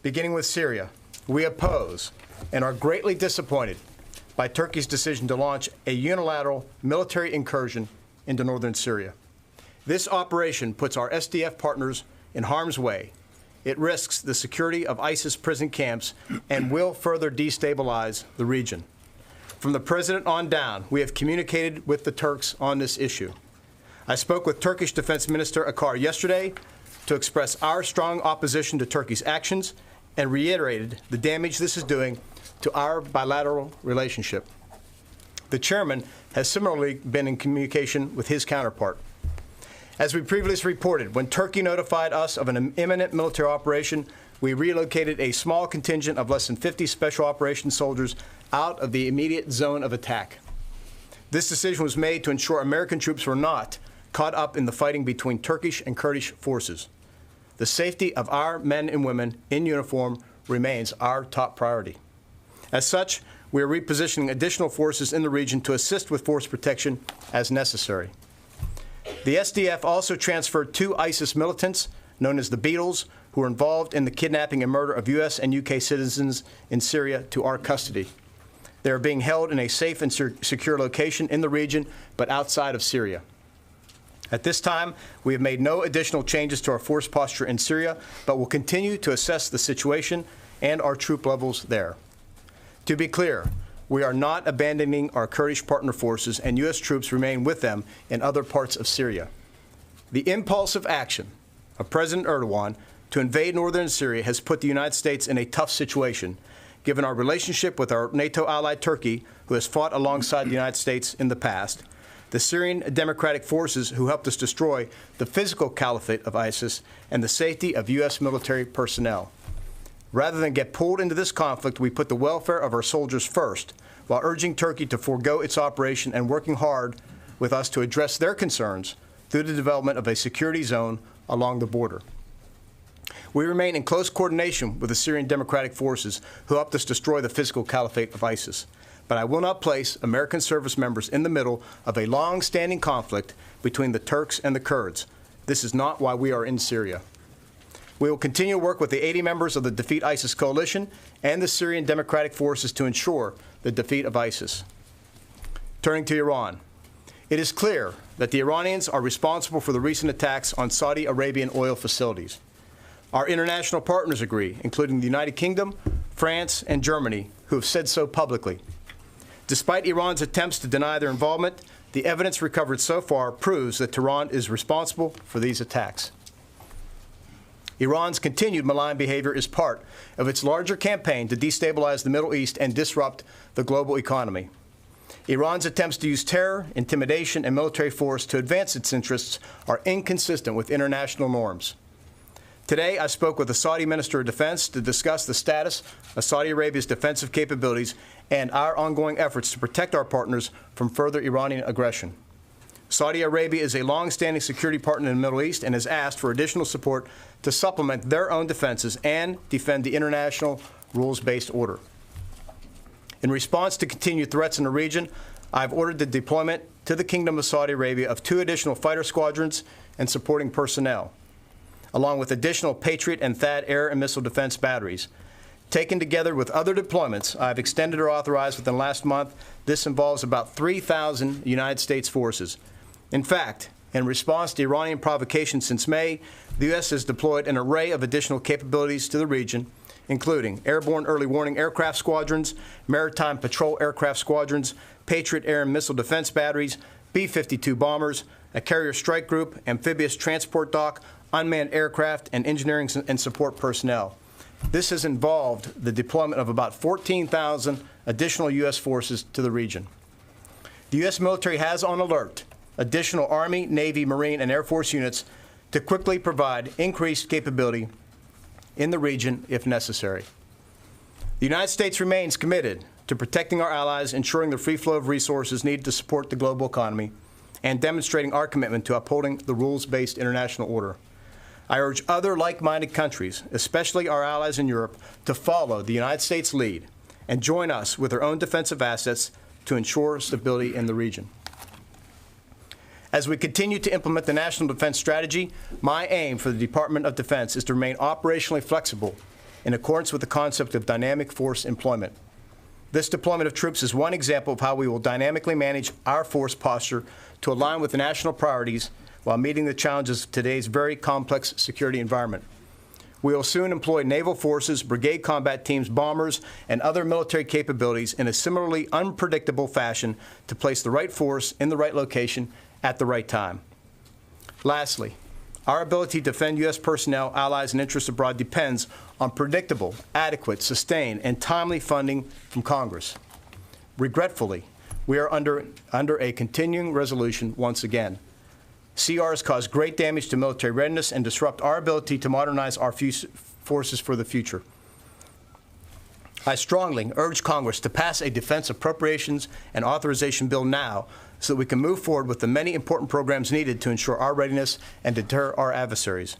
Beginning with Syria, we oppose and are greatly disappointed by Turkey's decision to launch a unilateral military incursion into northern Syria. This operation puts our SDF partners in harm's way. It risks the security of ISIS prison camps and will further destabilize the region. From the President on down, we have communicated with the Turks on this issue. I spoke with Turkish Defense Minister Akar yesterday to express our strong opposition to Turkey's actions and reiterated the damage this is doing to our bilateral relationship. The chairman has similarly been in communication with his counterpart. As we previously reported, when Turkey notified us of an imminent military operation, we relocated a small contingent of less than 50 special operations soldiers out of the immediate zone of attack. This decision was made to ensure American troops were not caught up in the fighting between Turkish and Kurdish forces. The safety of our men and women in uniform remains our top priority. As such, we are repositioning additional forces in the region to assist with force protection as necessary. The SDF also transferred 2 ISIS militants, known as the Beatles, who were involved in the kidnapping and murder of U.S. and U.K. citizens in Syria to our custody. They are being held in a safe and secure location in the region, but outside of Syria. At this time, we have made no additional changes to our force posture in Syria, but will continue to assess the situation and our troop levels there. To be clear, we are not abandoning our Kurdish partner forces, and U.S. troops remain with them in other parts of Syria. The impulsive action of President Erdogan to invade northern Syria has put the United States in a tough situation, given our relationship with our NATO ally Turkey, who has fought alongside the United States in the past, the Syrian Democratic Forces who helped us destroy the physical caliphate of ISIS, and the safety of U.S. military personnel. Rather than get pulled into this conflict, we put the welfare of our soldiers first, while urging Turkey to forego its operation and working hard with us to address their concerns through the development of a security zone along the border. We remain in close coordination with the Syrian Democratic Forces who helped us destroy the physical caliphate of ISIS. But I will not place American service members in the middle of a long-standing conflict between the Turks and the Kurds. This is not why we are in Syria. We will continue to work with the 80 members of the Defeat ISIS Coalition and the Syrian Democratic Forces to ensure the defeat of ISIS. Turning to Iran, it is clear that the Iranians are responsible for the recent attacks on Saudi Arabian oil facilities. Our international partners agree, including the United Kingdom, France, and Germany, who have said so publicly. Despite Iran's attempts to deny their involvement, the evidence recovered so far proves that Tehran is responsible for these attacks. Iran's continued malign behavior is part of its larger campaign to destabilize the Middle East and disrupt the global economy. Iran's attempts to use terror, intimidation, and military force to advance its interests are inconsistent with international norms. Today, I spoke with the Saudi Minister of Defense to discuss the status of Saudi Arabia's defensive capabilities and our ongoing efforts to protect our partners from further Iranian aggression. Saudi Arabia is a long-standing security partner in the Middle East and has asked for additional support to supplement their own defenses and defend the international rules-based order. In response to continued threats in the region, I've ordered the deployment to the Kingdom of Saudi Arabia of 2 additional fighter squadrons and supporting personnel, along with additional Patriot and THAAD air and missile defense batteries. Taken together with other deployments I've extended or authorized within the last month, this involves about 3,000 United States forces. In fact, in response to Iranian provocation since May, the U.S. has deployed an array of additional capabilities to the region, including airborne early warning aircraft squadrons, maritime patrol aircraft squadrons, Patriot air and missile defense batteries, B-52 bombers, a carrier strike group, amphibious transport dock, unmanned aircraft, and engineering and support personnel. This has involved the deployment of about 14,000 additional U.S. forces to the region. The U.S. military has on alert additional Army, Navy, Marine, and Air Force units to quickly provide increased capability in the region if necessary. The United States remains committed to protecting our allies, ensuring the free flow of resources needed to support the global economy, and demonstrating our commitment to upholding the rules-based international order. I urge other like-minded countries, especially our allies in Europe, to follow the United States' lead and join us with their own defensive assets to ensure stability in the region. As we continue to implement the National Defense Strategy, my aim for the Department of Defense is to remain operationally flexible in accordance with the concept of dynamic force employment. This deployment of troops is one example of how we will dynamically manage our force posture to align with the national priorities while meeting the challenges of today's very complex security environment. We will soon employ naval forces, brigade combat teams, bombers, and other military capabilities in a similarly unpredictable fashion to place the right force in the right location at the right time. Lastly, our ability to defend U.S. personnel, allies, and interests abroad depends on predictable, adequate, sustained, and timely funding from Congress. Regretfully, we are under a continuing resolution once again. CRs cause great damage to military readiness and disrupt our ability to modernize our forces for the future. I strongly urge Congress to pass a defense appropriations and authorization bill now so that we can move forward with the many important programs needed to ensure our readiness and deter our adversaries.